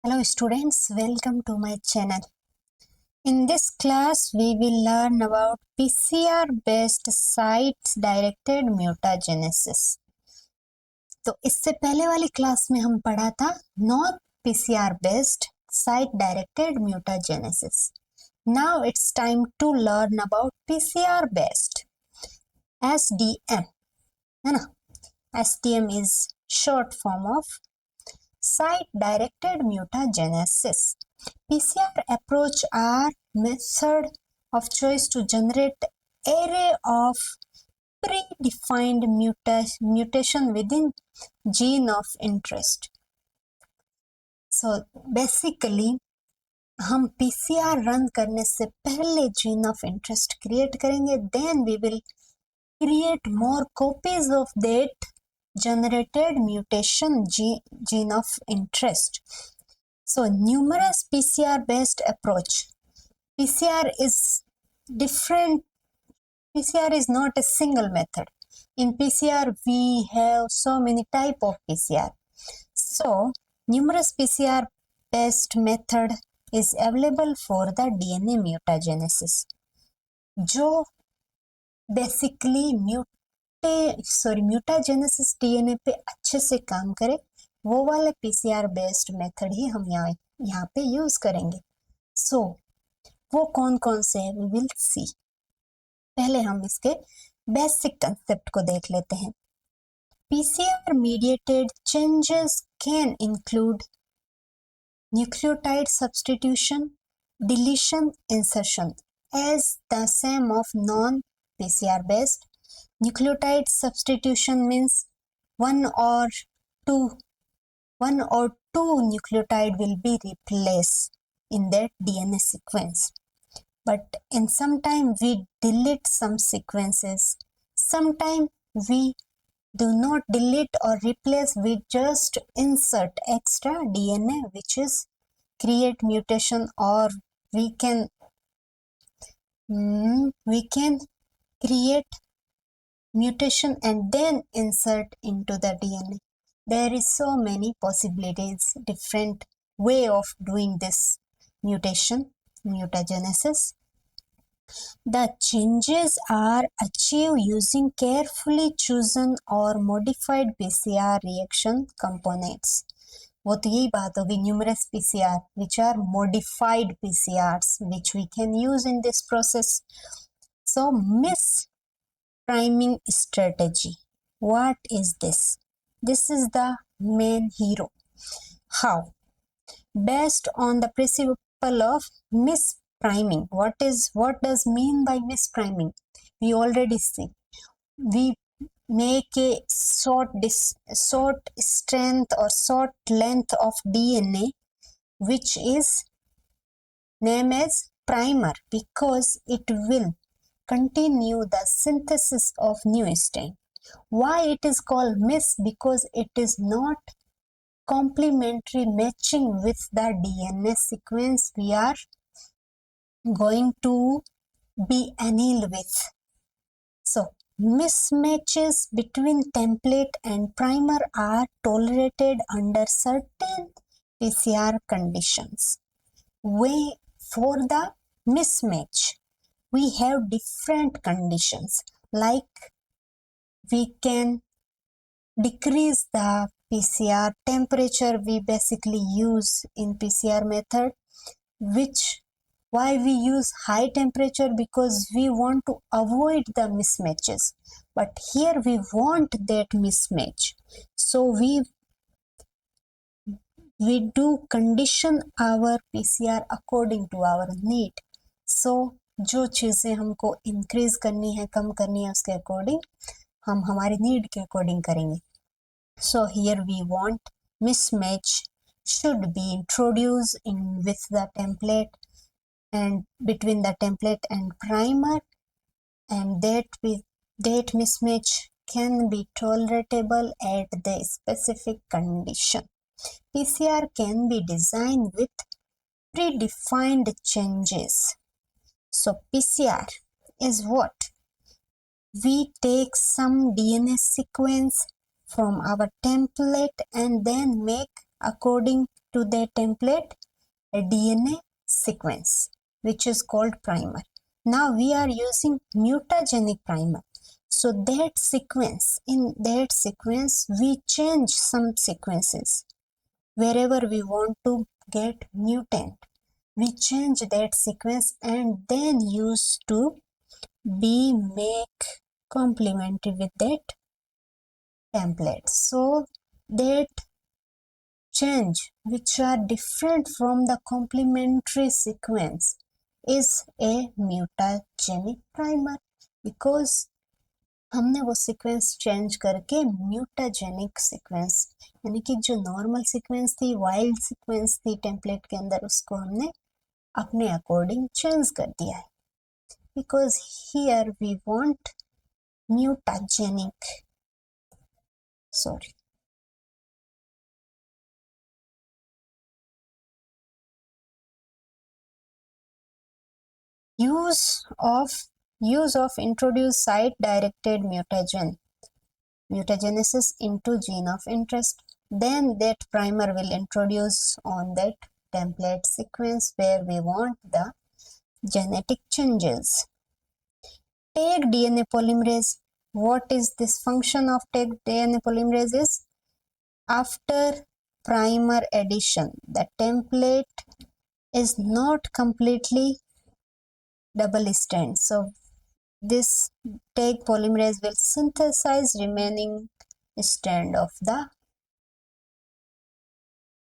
Hello students, welcome to my channel. In this class, we will learn about PCR based site directed mutagenesis. तो इससे पहले वाली class में हम पढ़ा था non PCR based site directed mutagenesis. Now it's time to learn about PCR based SDM. है ना? SDM is short form of site-directed mutagenesis. PCR approach are method of choice to generate array of predefined mutation within gene of interest. So basically हम PCR run करने से पहले gene of interest create करेंगे, then we will create more copies of that generated mutation gene of interest. So numerous PCR based approach. PCR is different. PCR is not a single method. In PCR we have so many type of PCR. So numerous PCR based method is available for the DNA mutagenesis. जो basically mutagenesis DNA पे अच्छे से काम करे, वो वाला PCR based method ही हम यहाँ पे यूज करेंगे. सो वो कौन कौन से है वी विल सी. पहले हम इसके बेसिक कंसेप्ट को देख लेते हैं. PCR mediated changes can include nucleotide substitution, deletion, insertion as the same of non-PCR based. Nucleotide substitution means one or two nucleotide will be replaced in that DNA sequence. But in some time we delete some sequences. Sometime we do not delete or replace, we just insert extra DNA which is create mutation, or we can create mutation and then insert into the DNA. There is so many possibilities, different way of doing this mutagenesis. The changes are achieved using carefully chosen or modified PCR reaction components. वो तो यही बात होगी, numerous PCR which are modified PCRs which we can use in this process. So mispriming strategy, what is this? This is the main hero. How? Based on the principle of mispriming. What does mean by mispriming? We already see. We make a short strength or short length of DNA which is named as primer because it will continue the synthesis of new strain. Why it is called miss? Because it is not complementary matching with the DNA sequence we are going to be annealed with. So mismatches between template and primer are tolerated under certain PCR conditions. For the mismatch, we have different conditions, like we can decrease the PCR temperature we basically use in PCR method, why we use high temperature? Because we want to avoid the mismatches, but here we want that mismatch, so we do condition our PCR according to our need. So जो चीजें हमको increase करनी है, कम करनी है, उसके according हम हमारी नीड के अकॉर्डिंग करेंगे. So here we want mismatch should be introduced in with the template and between the template and primer, and that mismatch can be tolerable at the specific condition. PCR can be designed with predefined changes. So PCR is what? We take some DNA sequence from our template and then make according to their template a DNA sequence, which is called primer. Now we are using mutagenic primer. So that sequence, in that sequence, we change some sequences. Wherever we want to get mutant, we change that sequence and then use to be make complementary with that template. So that change which are different from the complementary sequence is a mutagenic primer, because हमने वो sequence change करके mutagenic sequence यानी कि जो normal sequence थी, wild sequence थी template के अंदर, उसको हमने अपने अकॉर्डिंग चेंज कर दिया है, because here we want mutagenic, sorry, use of introduce site directed mutagenesis into gene of interest. Then that primer will introduce on that template sequence where we want the genetic changes. Tag DNA polymerase. What is this function of tag DNA polymerase is, after primer addition, the template is not completely double strand. So this tag polymerase will synthesize remaining strand of the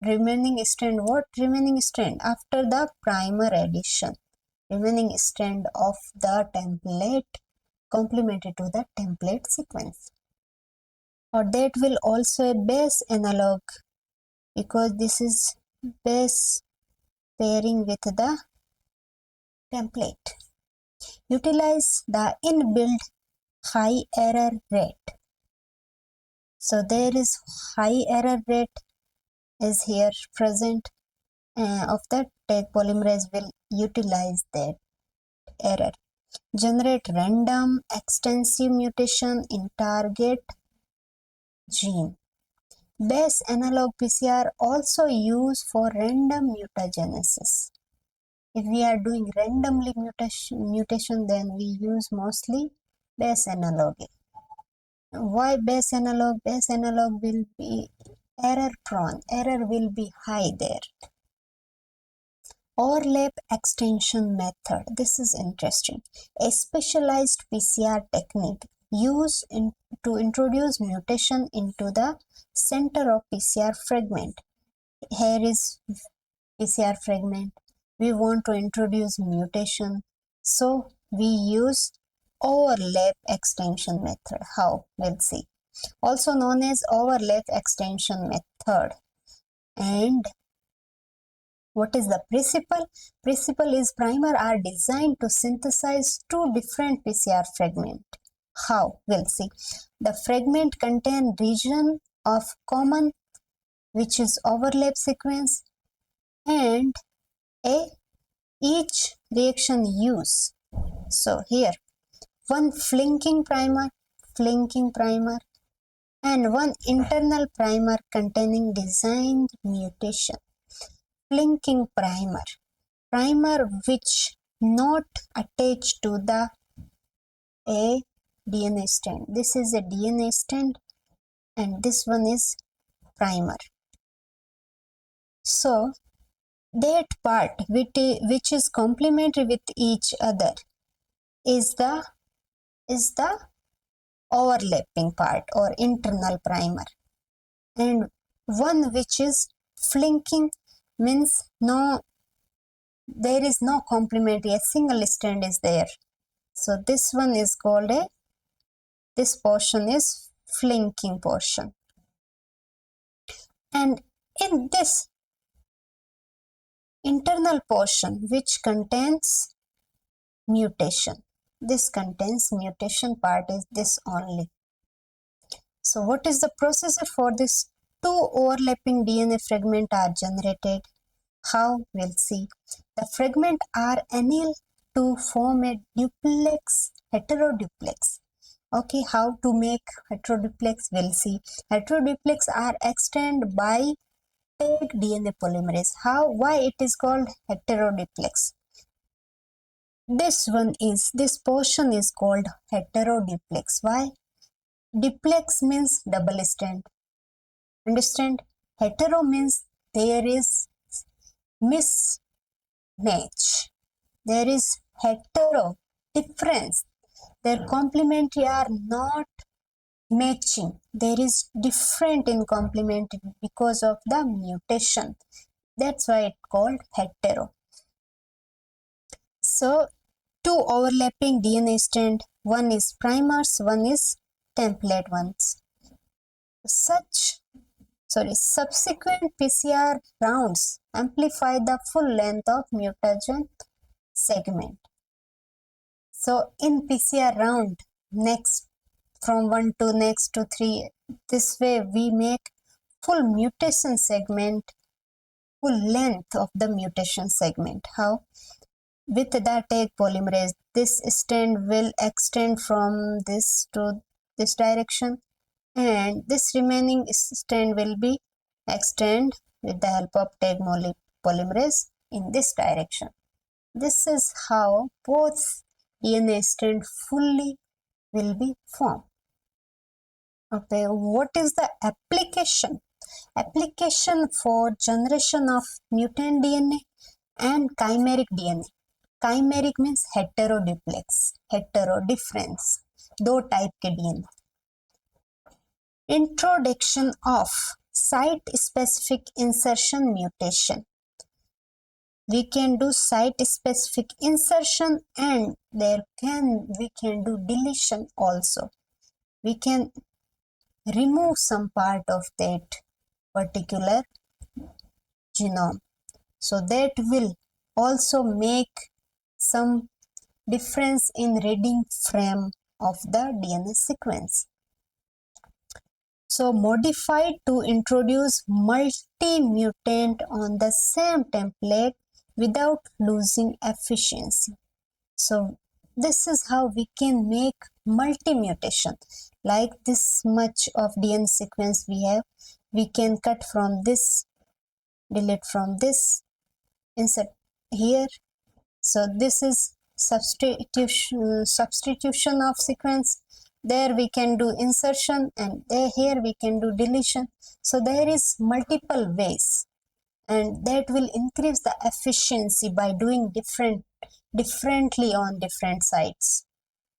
remaining strand. What remaining strand? After the primer addition, remaining strand of the template complemented to the template sequence. Or that will also a base analog, because this is base pairing with the template. Utilize the inbuilt high error rate. So there is high error rate is here present of the tag polymerase will utilize that error. Generate random extensive mutation in target gene. Base analog PCR also used for random mutagenesis. If we are doing randomly mutation, then we use mostly base analog. Why base analog? Base analog will be error prone. Error will be high there. Overlap extension method. This is interesting. A specialized PCR technique used to introduce mutation into the center of PCR fragment. Here is PCR fragment. We want to introduce mutation, so we use overlap extension method. How? We'll see. Also known as overlap extension method. And what is the principle? Principle is primer are designed to synthesize two different PCR fragments. How? We'll see. The fragment contain region of common, which is overlap sequence, and each reaction use. So here one flanking primer, and one internal primer containing designed mutation. Flanking primer which not attached to the a DNA strand. This is a DNA strand and this one is primer. So that part which is complementary with each other is the overlapping part or internal primer, and one which is flanking means there is no complementary, a single strand is there. So this one is called this portion is flanking portion, and in this internal portion which contains mutation, this contains mutation part is this only. So what is the procedure for this? Two overlapping DNA fragments are generated. How? We'll see. The fragments are annealed to form a duplex, heteroduplex. Okay, how to make heteroduplex? We'll see. Heteroduplex are extended by take DNA polymerase. Why it is called heteroduplex? This portion is called heteroduplex. Why? Duplex means double strand. Understand? Hetero means there is mismatch. There is hetero difference. Their complementary are not matching. There is different in complementary because of the mutation. That's why it's called hetero. So two overlapping DNA strand, one is primers, one is template ones. Subsequent PCR rounds amplify the full length of mutagen segment. So in PCR round, next from 1 to next to 3, this way we make full mutation segment, full length of the mutation segment. How? With the tag polymerase, this strand will extend from this to this direction, and this remaining strand will be extend with the help of tag polymerase in this direction. This is how both DNA strand fully will be formed. Okay, what is the application? Application for generation of mutant DNA and chimeric DNA. Chimeric means heteroduplex, hetero difference, दो type के DNA. Introduction of site-specific insertion mutation. We can do site-specific insertion, and we can do deletion also. We can remove some part of that particular genome. So that will also make some difference in reading frame of the DNA sequence. So modified to introduce multi-mutant on the same template without losing efficiency. So this is how we can make multi-mutation. Like this much of DNA sequence we have, we can cut from this, delete from this, insert here. So this is substitution of sequence. There we can do insertion, and here we can do deletion. So there is multiple ways, and that will increase the efficiency by doing differently on different sites.